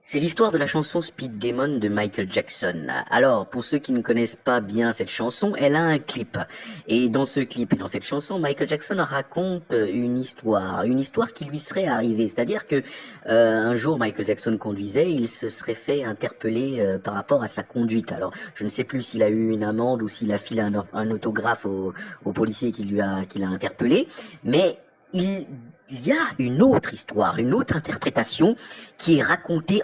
C'est l'histoire de la chanson Speed Demon de Michael Jackson. Alors, pour ceux qui ne connaissent pas bien cette chanson, elle a un clip. Et dans ce clip et dans cette chanson, Michael Jackson raconte une histoire qui lui serait arrivée. C'est-à-dire que un jour, Michael Jackson conduisait, il se serait fait interpeller par rapport à sa conduite. Alors, je ne sais plus s'il a eu une amende ou s'il a filé un autographe au policier qui l'a interpellé, mais il y a une autre histoire, une autre interprétation qui est racontée,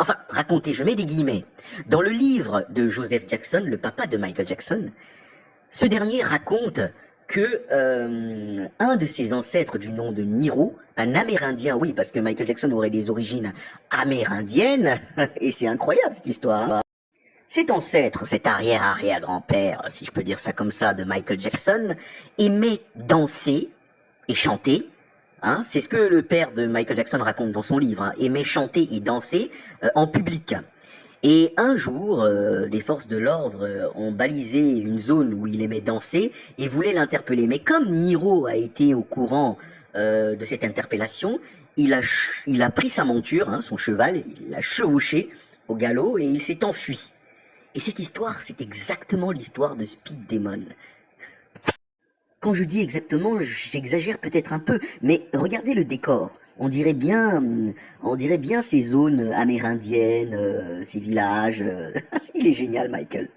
je mets des guillemets, dans le livre de Joseph Jackson, le papa de Michael Jackson. Ce dernier raconte que un de ses ancêtres du nom de Niro, un Amérindien, oui, parce que Michael Jackson aurait des origines amérindiennes, et c'est incroyable cette histoire. Cet ancêtre, cet arrière-arrière-grand-père, si je peux dire ça comme ça, de Michael Jackson, aimait danser et chanter. Hein, c'est ce que le père de Michael Jackson raconte dans son livre, hein, aimait chanter et danser en public. Et un jour, des forces de l'ordre ont balisé une zone où il aimait danser et voulaient l'interpeller. Mais comme Niro a été au courant de cette interpellation, il a pris sa monture, hein, son cheval, il l'a chevauché au galop et il s'est enfui. Et cette histoire, c'est exactement l'histoire de Speed Demon. Quand je dis exactement, j'exagère peut-être un peu, mais regardez le décor. On dirait bien ces zones amérindiennes, ces villages. Il est génial, Michael.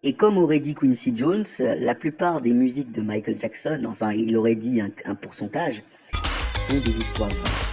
Et comme aurait dit Quincy Jones, la plupart des musiques de Michael Jackson, enfin, il aurait dit un pourcentage, sont des histoires vraies.